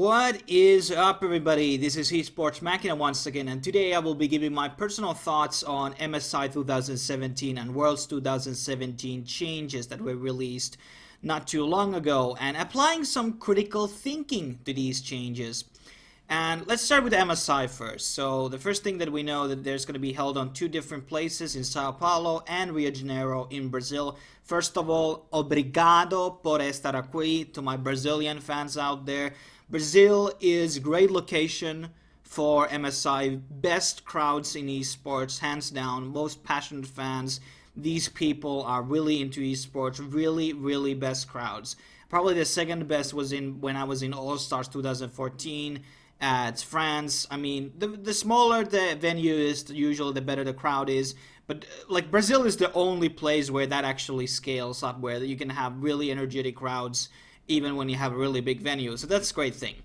What is up, everybody? This is eSports Machina once again, and today I will be giving my personal thoughts on MSI 2017 and Worlds 2017 changes that were released not too long ago, and applying some critical thinking to these changes. And let's start with MSI first. So the first thing that we know that there's going to be held on two different places in Sao Paulo and Rio de Janeiro in Brazil. First of all, obrigado por estar aquí to my Brazilian fans out there. Brazil is a great location for MSI, best crowds in esports, hands down, most passionate fans. These people are really into esports, really best crowds. Probably the second best was when I was in All Stars 2014 at France. I mean, the smaller the venue is, usually the better the crowd is. But like Brazil is the only place where that actually scales up, where you can have really energetic crowds even when you have a really big venue. So that's a great thing.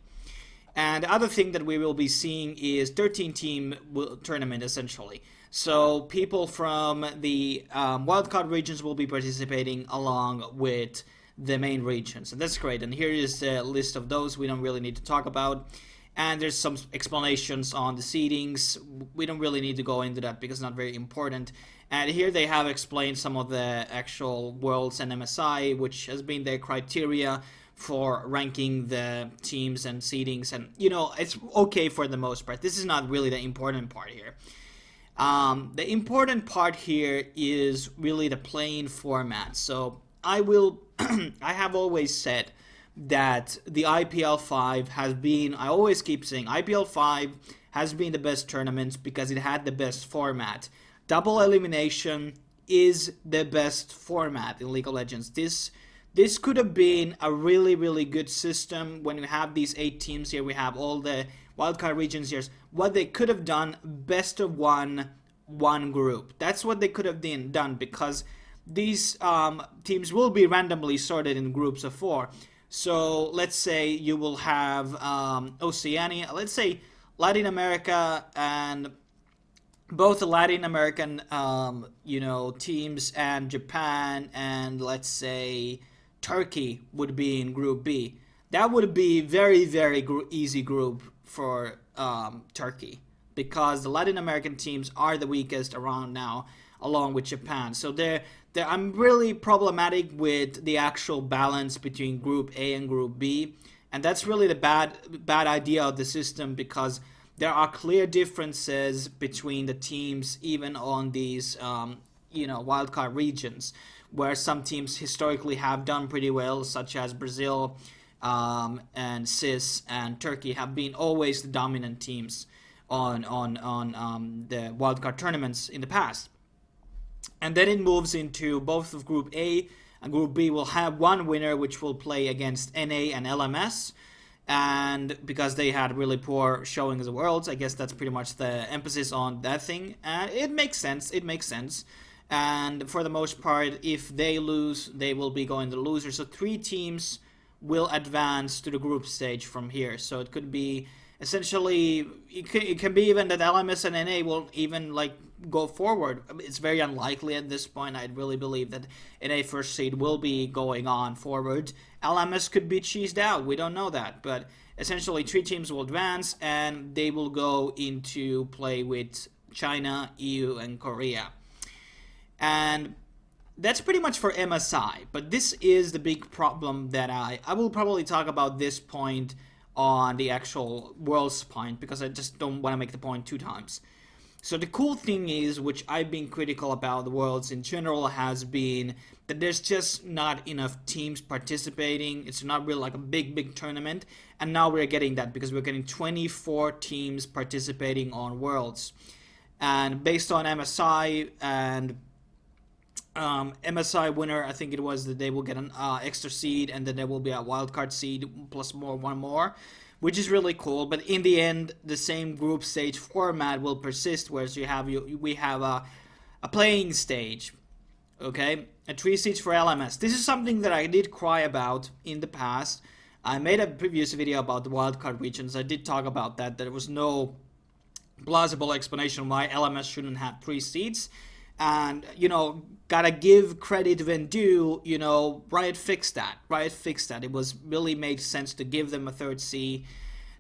And the other thing that we will be seeing is 13-team tournament, essentially. So people from the wildcard regions will be participating along with the main regions. And that's great. And here is the list of those we don't really need to talk about. And there's some explanations on the seedings. We don't really need to go into that because it's not very important. And here they have explained some of the actual Worlds and MSI, which has been their criteria for ranking the teams and seedings. And, you know, it's okay for the most part. This is not really the important part here. The important part here is really the playing format. So I have always said that the IPL 5 has been, I always keep saying, IPL 5 has been the best tournament because it had the best format. Double elimination is the best format in League of Legends. This could have been a really good system when you have these 8 teams here. We have all the wildcard regions here. What they could have done, best of one group. That's what they could have done, because these teams will be randomly sorted in groups of 4. So let's say you will have Oceania, let's say Latin America, and both the Latin American teams and Japan and let's say Turkey would be in Group B. That would be very easy group for Turkey, because the Latin American teams are the weakest around now, along with Japan. So I'm really problematic with the actual balance between Group A and Group B, and that's really the bad idea of the system, because there are clear differences between the teams, even on these wildcard regions, where some teams historically have done pretty well, such as Brazil and CIS and Turkey have been always the dominant teams on the wildcard tournaments in the past. And then it moves into both of Group A and Group B will have one winner, which will play against NA and LMS. And because they had really poor showing as the Worlds, I guess that's pretty much the emphasis on that thing. And it makes sense. And for the most part, if they lose, they will be going to the loser. So 3 teams will advance to the group stage from here. So it could be essentially, it can be even that LMS and NA will even go forward. It's very unlikely at this point. I really believe that NA first seed will be going on forward. LMS could be cheesed out. We don't know that. But essentially 3 teams will advance and they will go into play with China, EU, and Korea. And that's pretty much for MSI. But this is the big problem that I will probably talk about this point on the actual Worlds point, because I just don't want to make the point 2 times. So the cool thing is, which I've been critical about the Worlds in general, has been that there's just not enough teams participating. It's not really like a big tournament. And now we're getting that, because we're getting 24 teams participating on Worlds. And based on MSI and MSI winner, I think it was that they will get an extra seed, and then there will be a wildcard seed plus one more, which is really cool. But in the end, the same group stage format will persist, whereas we have a playing stage, okay, and 3 seeds for LMS. This is something that I did cry about in the past. I made a previous video about the wildcard regions. I did talk about that there was no plausible explanation why LMS shouldn't have 3 seeds. And, gotta give credit when due, Riot fixed that. It was really made sense to give them a 3rd seed.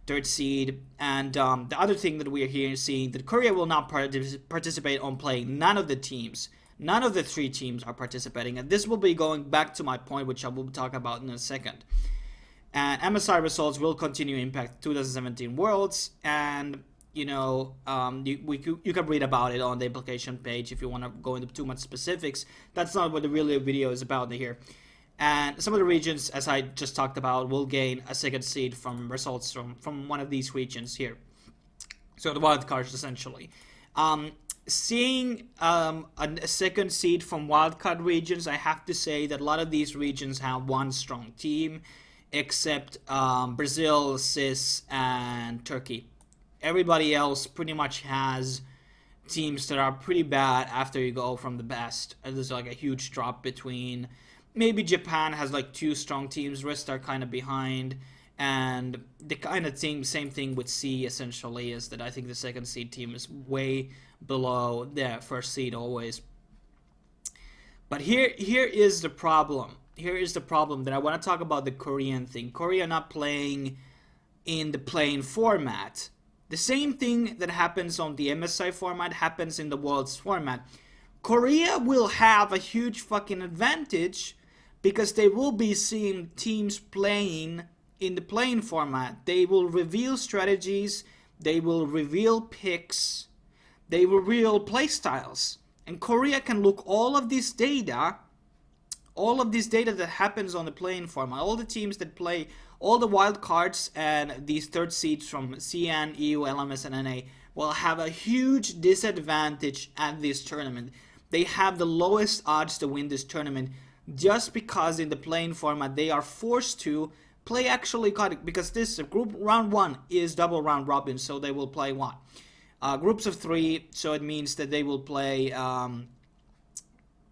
third seed. And the other thing that we are here seeing, that Korea will not participate on playing. None of the teams, none of the three teams are participating. And this will be going back to my point, which I will talk about in a second. And MSI results will continue to impact 2017 Worlds. And, you know, you can read about it on the application page if you want to go into too much specifics. That's not what the real video is about here. And some of the regions, as I just talked about, will gain a second seed from results from one of these regions here. So the wildcards, essentially. Seeing a second seed from wildcard regions, I have to say that a lot of these regions have one strong team, except Brazil, CIS, and Turkey. Everybody else pretty much has teams that are pretty bad after you go from the best. And there's like a huge drop between... Maybe Japan has like two strong teams, rest are kind of behind, and the kind of thing, same thing with C essentially, is that I think the second seed team is way below the first seed always. But here is the problem. Here is the problem that I want to talk about the Korean thing. Korea not playing in the playing format. The same thing that happens on the MSI format happens in the Worlds format. Korea will have a huge fucking advantage because they will be seeing teams playing in the playing format. They will reveal strategies, they will reveal picks, they will reveal playstyles. And Korea can look all of this data that happens on the playing format, all the teams that play, all the wild cards and these third seeds from CN, EU, LMS, and NA will have a huge disadvantage at this tournament. They have the lowest odds to win this tournament just because in the playing format they are forced to play actually, because this group round 1 is double round robin, so they will play what? Groups of 3, so it means that they will play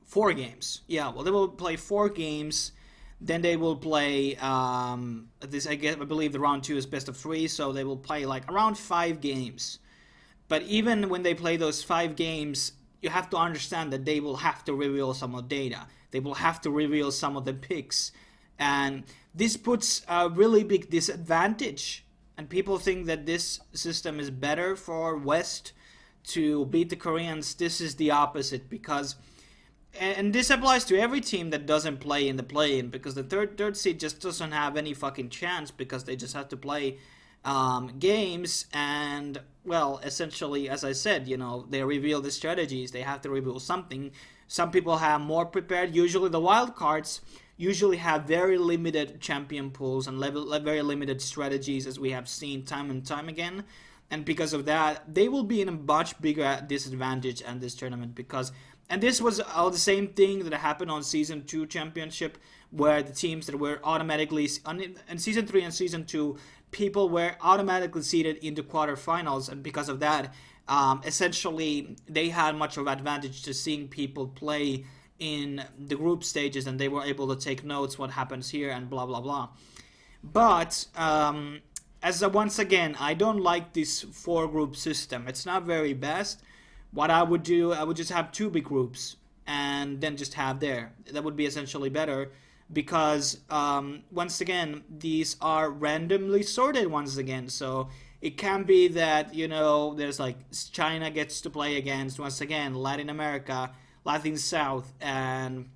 4 games. Yeah, well, they will play 4 games. Then they will play this. I believe the round 2 is best of 3, so they will play like around 5 games. But even when they play those 5 games, you have to understand that they will have to reveal some of the data. They will have to reveal some of the picks. And this puts a really big disadvantage. And people think that this system is better for West to beat the Koreans. This is the opposite, because... And this applies to every team that doesn't play in the play-in, because the third seed just doesn't have any fucking chance, because they just have to play games. And, well, essentially, as I said, you know, they reveal the strategies. They have to reveal something. Some people have more prepared. Usually the wild cards usually have very limited champion pools and very limited strategies, as we have seen time and time again. And because of that, they will be in a much bigger disadvantage in this tournament, because... And this was all the same thing that happened on Season 2 Championship, where the teams that were automatically... In Season 3 and Season 2, people were automatically seeded into quarterfinals, and because of that, essentially, they had much of an advantage to seeing people play in the group stages, and they were able to take notes what happens here and blah, blah, blah. But... once again, I don't like this 4-group system. It's not very best. What I would do, I would just have 2 big groups and then just have there. That would be essentially better, because once again, these are randomly sorted once again. So it can be that, you know, there's like China gets to play against, once again, Latin America, Latin South, and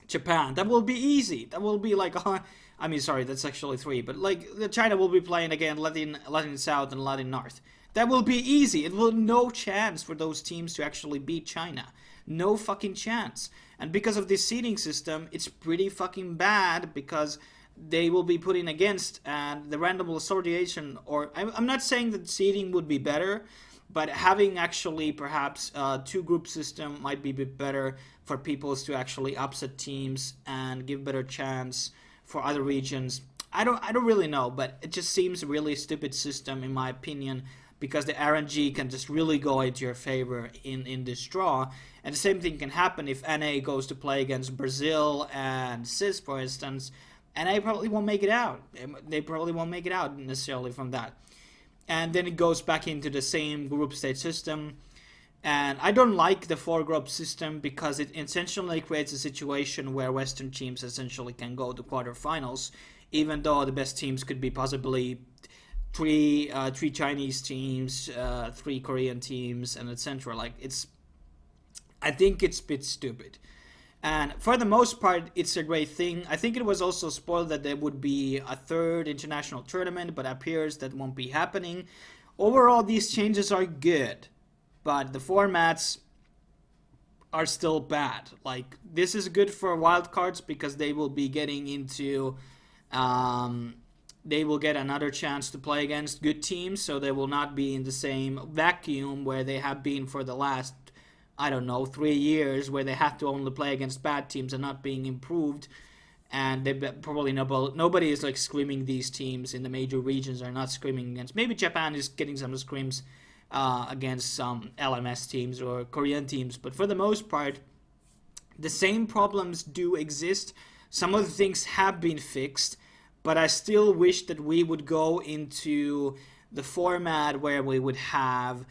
Japan. That will be easy. That will be like... I mean, sorry, that's actually 3, but like China will be playing again Latin South and Latin North. That will be easy. It will no chance for those teams to actually beat China. No fucking chance. And because of this seeding system, it's pretty fucking bad, because they will be putting against the random association. Or I'm not saying that seeding would be better, but having actually perhaps a 2-group system might be a bit better for people to actually upset teams and give better chance for other regions. I don't really know, but it just seems a really stupid system in my opinion, because the RNG can just really go into your favor in this draw. And the same thing can happen if NA goes to play against Brazil and CIS, for instance. NA probably won't make it out. They probably won't make it out necessarily from that. And then it goes back into the same group stage system. And I don't like the 4-group system, because it essentially creates a situation where Western teams essentially can go to quarterfinals, even though the best teams could be possibly three Chinese teams, 3 Korean teams, and etc. Like, I think it's a bit stupid. And for the most part, it's a great thing. I think it was also spoiled that there would be a third international tournament, but it appears that won't be happening. Overall, these changes are good, but the formats are still bad. Like, this is good for wildcards because they will be getting into, they will get another chance to play against good teams, so they will not be in the same vacuum where they have been for the last, I don't know, 3 years, where they have to only play against bad teams and not being improved. And they probably nobody is like screaming these teams in the major regions are not screaming against. Maybe Japan is getting some screams against some LMS teams or Korean teams, but for the most part, the same problems do exist. Some of the things have been fixed, but I still wish that we would go into the format where we would have,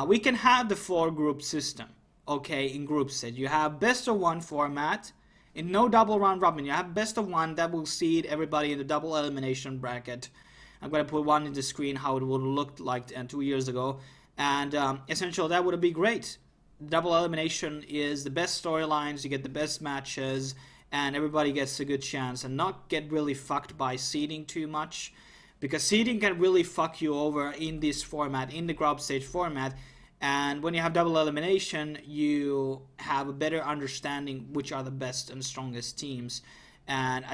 we can have the 4-group system, okay, in group stage. You have best of 1 format, in no double round robin. You have best of 1 that will seed everybody in the double elimination bracket. I'm going to put one in the screen how it would have looked like 2 years ago. And essentially, that would be great. Double elimination is the best storylines, you get the best matches, and everybody gets a good chance and not get really fucked by seeding too much. Because seeding can really fuck you over in this format, in the group stage format. And when you have double elimination, you have a better understanding which are the best and strongest teams. And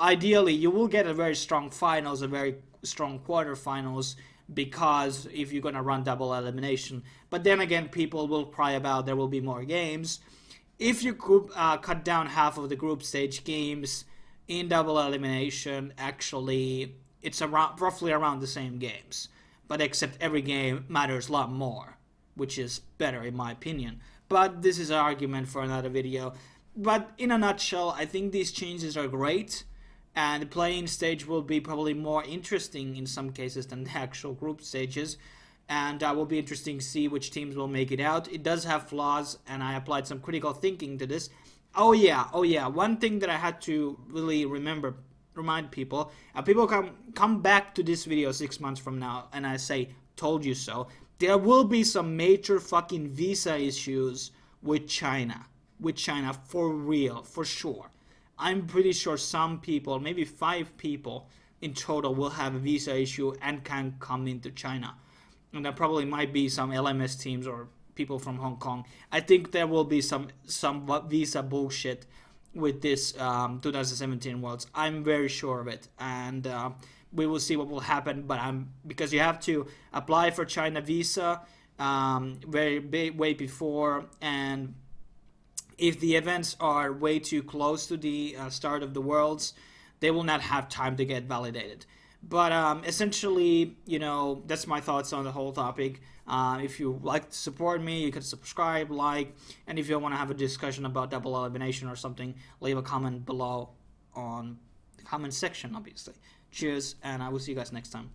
ideally, you will get a very strong finals, a very strong quarterfinals, because if you're going to run double elimination. But then again, people will cry about there will be more games. If you could cut down half of the group stage games in double elimination, actually, it's roughly around the same games. But except every game matters a lot more, which is better in my opinion. But this is an argument for another video. But in a nutshell, I think these changes are great, and the playing stage will be probably more interesting in some cases than the actual group stages, and will be interesting to see which teams will make it out. It does have flaws, and I applied some critical thinking to this. Oh yeah, one thing that I had to really remind people, people come back to this video 6 months from now, and I say, told you so. There will be some major fucking visa issues with China. For real, for sure. I'm pretty sure some people, maybe 5 people in total, will have a visa issue and can come into China. And there probably might be some LMS teams or people from Hong Kong. I think there will be some visa bullshit with this 2017 Worlds. I'm very sure of it. And we will see what will happen. But because you have to apply for China visa way before, and if the events are way too close to the start of the Worlds, they will not have time to get validated. But essentially, that's my thoughts on the whole topic. If you like to support me, you can subscribe, like, and if you want to have a discussion about double elimination or something, leave a comment below on the comment section, obviously. Cheers, and I will see you guys next time.